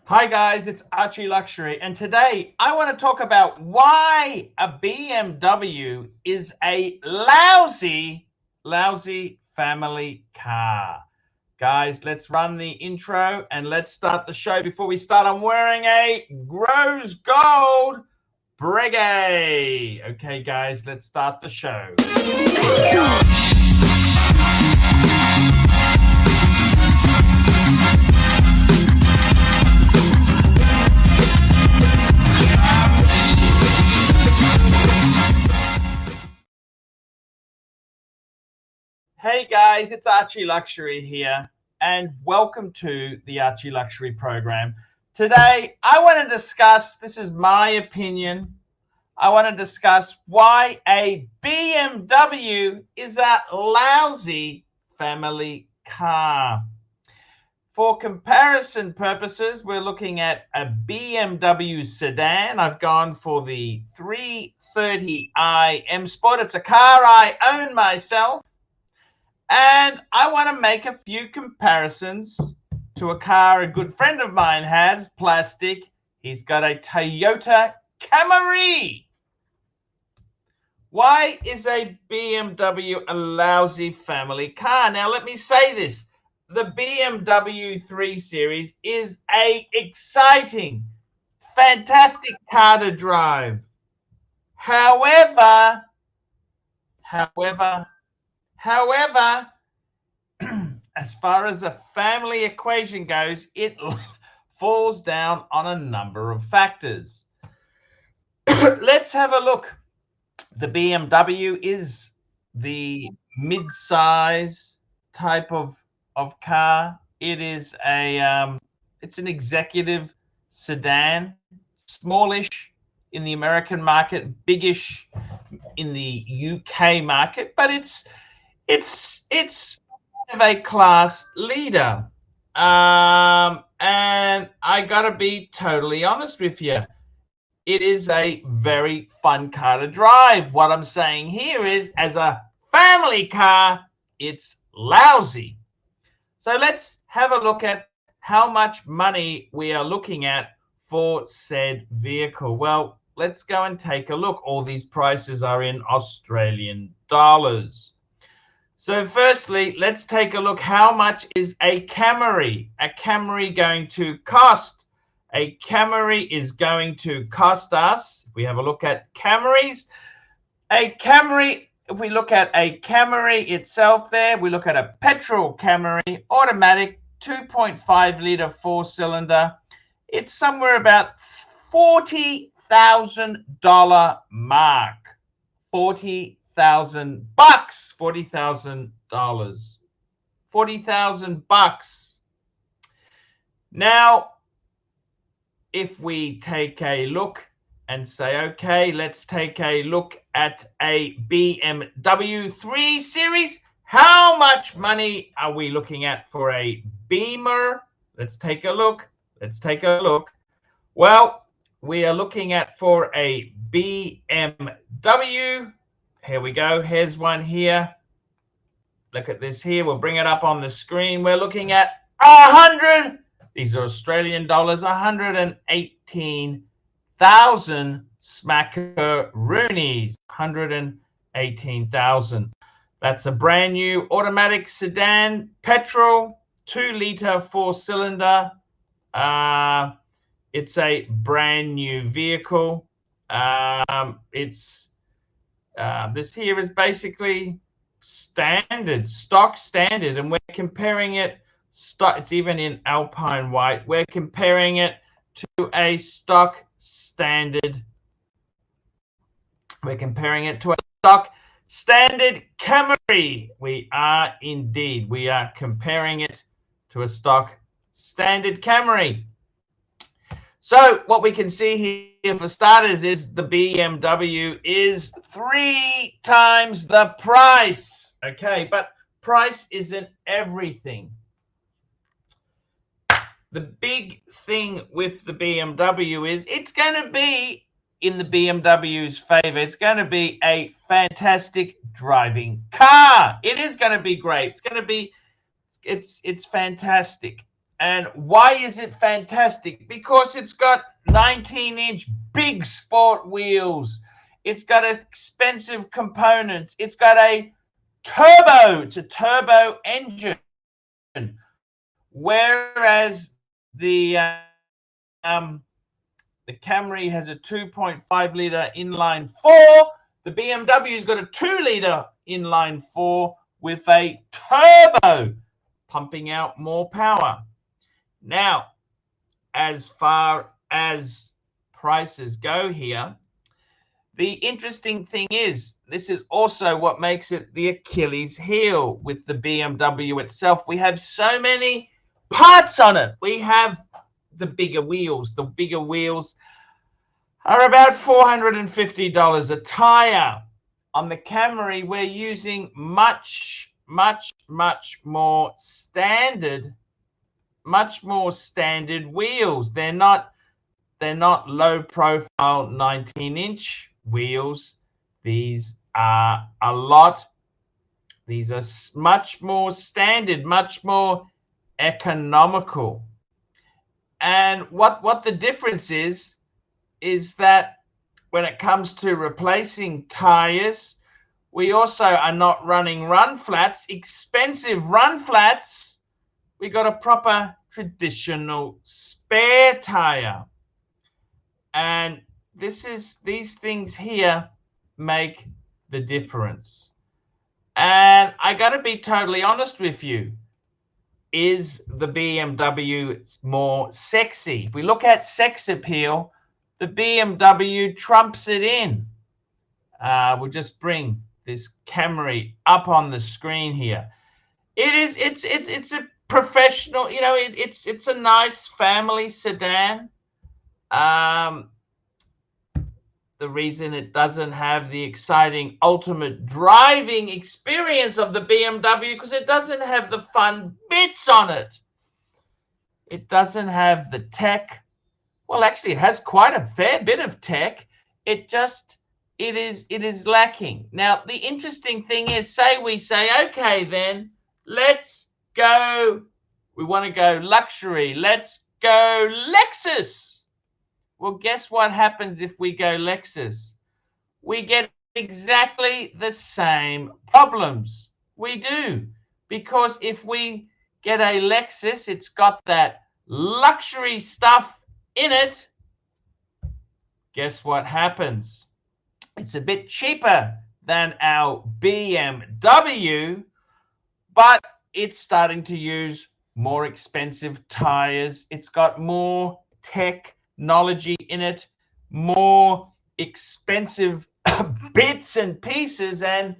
Hi guys, it's ArchieLuxury, and today I want to talk about why a BMW is a lousy family car. Guys, let's run the intro and let's start the show. Before we start, I'm wearing a rose gold Breguet. Okay guys, let's start the show. Hey guys, it's ArchieLuxury here, and welcome to the ArchieLuxury program. Today, I want to discuss, this is my opinion, I want to discuss why a BMW is a lousy family car. For comparison purposes, we're looking at a BMW sedan. I've gone for the 330i M Sport. It's a car I own myself. And I want to make a few comparisons to a car a good friend of mine has, plastic. He's got a Toyota Camry. Why is a BMW a lousy family car? Now, let me say this. The BMW 3 Series is an exciting, fantastic car to drive. However, as far as a family equation goes, it falls down on a number of factors. Let's have a look. The BMW is the mid-size type of car. It is it's an executive sedan, smallish in the American market, biggish in the UK market, but it's kind of a class leader. And I gotta be totally honest with you. It is a very fun car to drive. What I'm saying here is, as a family car, it's lousy. So let's have a look at how much money we are looking at for said vehicle. Well, let's go and take a look. All these prices are in Australian dollars. So firstly, let's take a look. How much is a Camry? A Camry going to cost? A Camry is going to cost us, if we have a look at Camrys, if we look at a Camry itself there, we look at a petrol Camry, automatic, 2.5 litre 4-cylinder. It's somewhere about $40,000 mark. $40,000, $40,000, $40,000. Now, if we take a look and say, okay, let's take a look at a BMW 3 Series. How much money are we looking at for a Beamer? Let's take a look. Well, we are looking at, for a BMW, here we go, here's one here. Look at this here, we'll bring it up on the screen. We're looking at 100, these are Australian dollars, 118,000 smackaroonies, 118,000. That's a brand new automatic sedan, petrol, 2-litre 4-cylinder. It's a brand new vehicle. This here is basically standard, stock standard, and we're comparing it, it's even in Alpine white, we're comparing it to a stock standard. We're comparing it to a stock standard Camry. We are indeed. We are comparing it to a stock standard Camry. So what we can see here for starters is the BMW is 3 times the price. Okay, but price isn't everything. The big thing with the BMW is it's going to be in the BMW's favor. It's going to be a fantastic driving car. It is going to be great. It's going to be, it's fantastic. And why is it fantastic? Because it's got 19-inch big sport wheels. It's got expensive components. It's got a turbo. It's a turbo engine. Whereas the Camry has a 2.5 liter inline four. The BMW's got a 2 liter inline four with a turbo, pumping out more power. Now, as far as prices go here, the interesting thing is, this is also what makes it the Achilles heel with the BMW itself. We have so many parts on it. We have the bigger wheels. The bigger wheels are about $450 a tire. On the Camry, we're using much more standard wheels. They're not low profile 19-inch wheels. These are much more standard, much more economical. And what the difference is that when it comes to replacing tires, we also are not running run flats, expensive run flats. We got a proper traditional spare tire. And these things here make the difference. And I got to be totally honest with you. Is the BMW more sexy? If we look at sex appeal, the BMW trumps it in. We'll just bring this Camry up on the screen here. It's a professional, you know, it's a nice family sedan. The reason it doesn't have the exciting ultimate driving experience of the BMW, because it doesn't have the fun bits on it. It doesn't have the tech. Well, actually, it has quite a fair bit of tech. It is lacking. Now, the interesting thing is, we say, okay, then let's go. We want to go luxury. Let's go Lexus. Well, guess what happens if we go Lexus? We get exactly the same problems. We do. Because if we get a Lexus, it's got that luxury stuff in it. Guess what happens? It's a bit cheaper than our BMW, but it's starting to use more expensive tires. It's got more technology in it, more expensive bits and pieces, and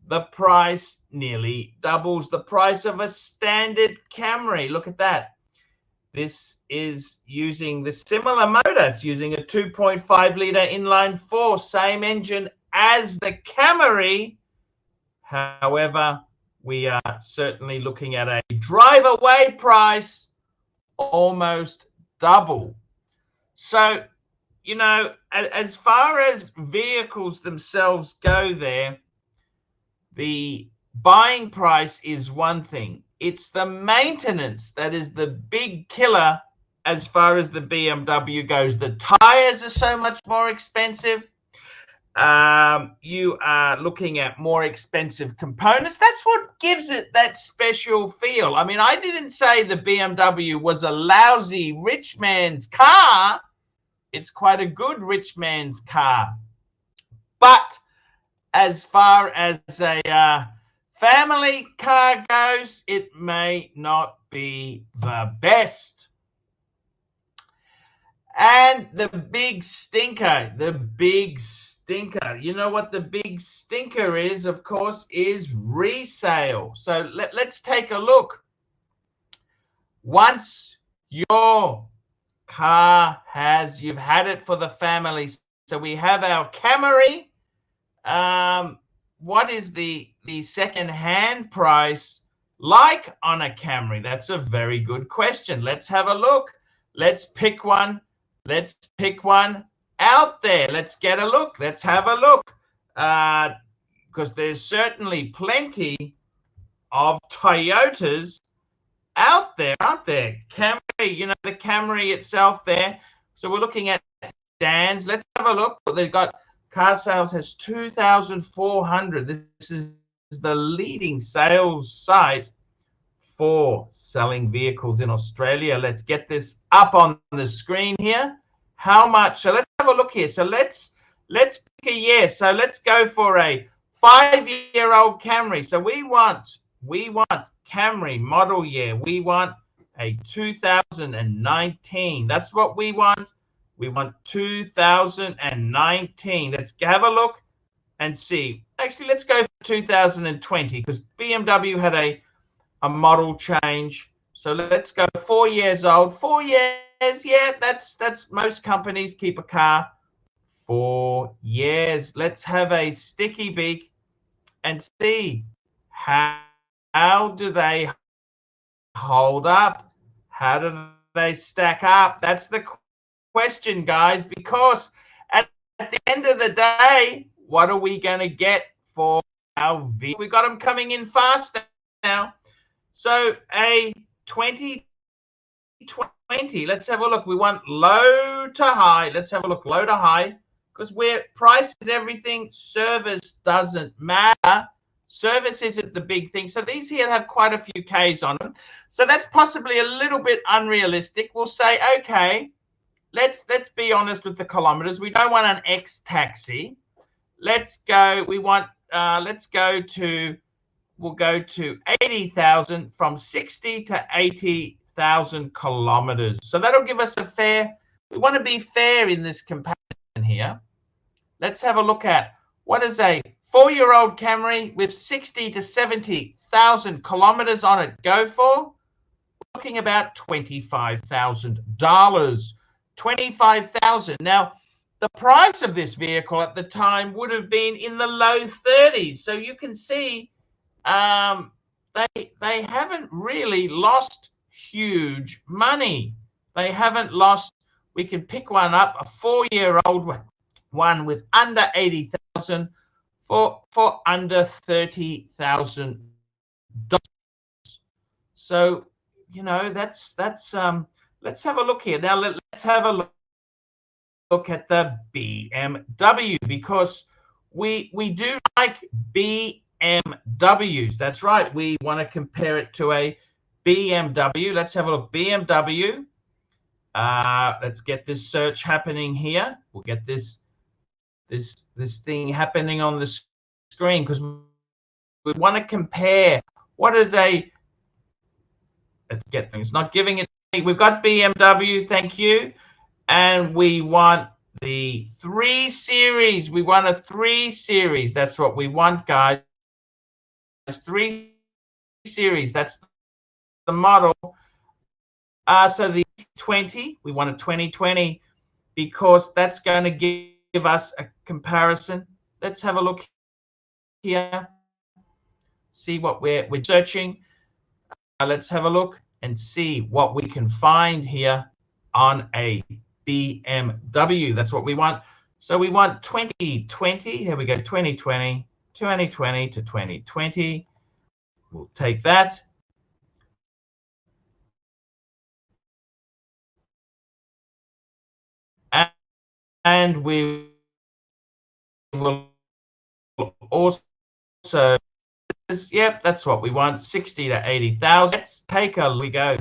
the price nearly doubles the price of a standard Camry. Look at that. This is using the similar motor. It's using a 2.5 liter inline four, same engine as the Camry. However, we are certainly looking at a drive-away price almost double. So, you know, as far as vehicles themselves go there, the buying price is one thing. It's the maintenance that is the big killer as far as the BMW goes. The tires are so much more expensive. You are looking at more expensive components. That's what gives it that special feel. I mean, I didn't say the BMW was a lousy rich man's car. It's quite a good rich man's car. But as far as a family car goes, it may not be the best. And the big stinker, you know what the big stinker is, of course, is resale. So let's take a look. Once your car you've had it for the family. So we have our Camry. What is the second-hand price like on a Camry? That's a very good question. Let's have a look. Let's pick one. Let's pick one out there. Let's get a look. Let's have a look. Because there's certainly plenty of Toyotas out there, aren't there? Camry, you know, the Camry itself there. So we're looking at Dan's. Let's have a look. They've got car sales has 2,400. This is the leading sales site for selling vehicles in Australia. Let's get this up on the screen here. How much? So let's have a look here. So let's pick a year. So let's go for a 5-year-old Camry. So we want Camry model year. We want a 2019. That's what we want. We want 2019. Let's have a look and see. Actually, let's go for 2020 because BMW had a model change. So let's go 4 years old. 4 years, yeah, that's most companies keep a car 4 years. Let's have a sticky beak and see how do they hold up? How do they stack up? That's the question, guys, because at the end of the day, what are we going to get for our vehicle? We got them coming in fast now. So a 2020, let's have a look. We want low to high. Let's have a look, low to high, because where price is everything, service doesn't matter. Service isn't the big thing. So these here have quite a few Ks on them. So that's possibly a little bit unrealistic. We'll say, okay, let's be honest with the kilometers. We don't want an X taxi. Let's go. We want. We'll go to 80,000 from 60 to 80,000 kilometers. So that'll give us a fair. We want to be fair in this comparison here. Let's have a look at what is a 4-year-old Camry with 60 to 70,000 kilometers on it go for. We're looking about $25,000. 25,000. Now, the price of this vehicle at the time would have been in the low 30s. So you can see they haven't really lost huge money. They haven't lost. We can pick one up, a 4-year-old one with under 80,000 for under $30,000. So you know that's let's have a look here now. Let's have a look at the BMW because we do like BMWs. That's right. We want to compare it to a BMW. Let's have a look. BMW. Let's get this search happening here. We'll get this thing happening on the screen because we want to compare. What is a? Let's get things. Not giving it. We've got BMW. Thank you. And we want the 3 Series. We want a 3 Series. That's what we want, guys. 3 Series. That's the model. So the 20, we want a 2020 because that's going to give us a comparison. Let's have a look here. See what we're searching. Let's have a look and see what we can find here on a BMW. That's what we want. So we want 2020. Here we go. 2020 to 2020. We'll take that. And we will also, yep, that's what we want, 60 to 80,000. Let's take a, we go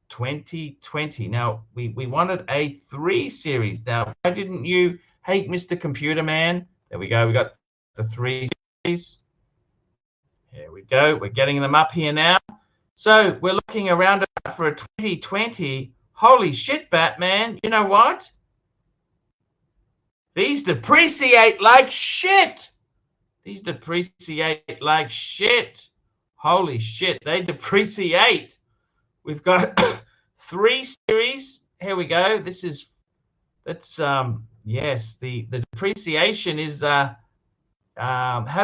2020. Now, we wanted a 3 Series. Now, why didn't you, hey, Mr. Computer Man? There we go. We got the 3 Series. Here we go. We're getting them up here now. So we're looking around for a 2020. Holy shit, Batman. You know what? These depreciate like shit. These depreciate like shit. Holy shit, they depreciate. We've got 3 Series. Here we go. This is, that's, yes, the depreciation is, how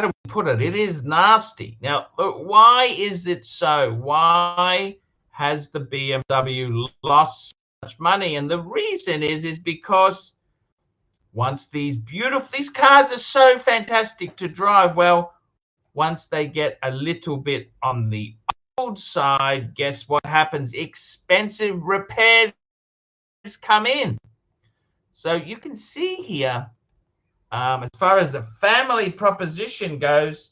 do we put it? It is nasty. Now, why is it so? Why has the BMW lost so much money? And the reason is because once these cars are so fantastic to drive, well, once they get a little bit on the side, guess what happens? Expensive repairs come in. So you can see here, as far as the family proposition goes,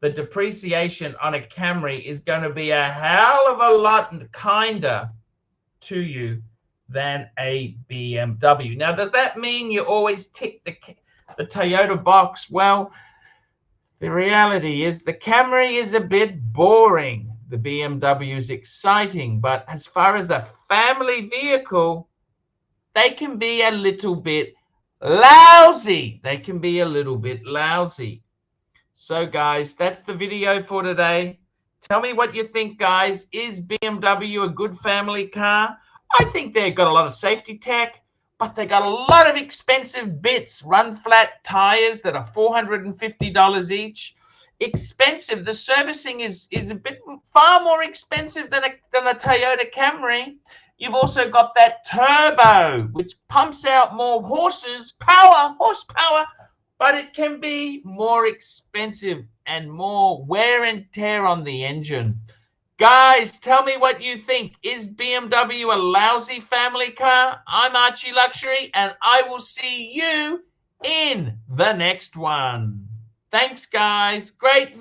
the depreciation on a Camry is going to be a hell of a lot kinder to you than a BMW. Now, does that mean you always tick the Toyota box? Well, the reality is the Camry is a bit boring. The BMW is exciting, but as far as a family vehicle, they can be a little bit lousy. They can be a little bit lousy. So guys, that's the video for today. Tell me what you think, guys. Is BMW a good family car? I think they've got a lot of safety tech, but they got a lot of expensive bits. Run flat tires that are $450 each. Expensive. The servicing is a bit far more expensive than a Toyota Camry. You've also got that turbo, which pumps out more horsepower, but it can be more expensive and more wear and tear on the engine. Guys, tell me what you think. Is BMW a lousy family car? I'm Archie Luxury, and I will see you in the next one. Thanks, guys. Great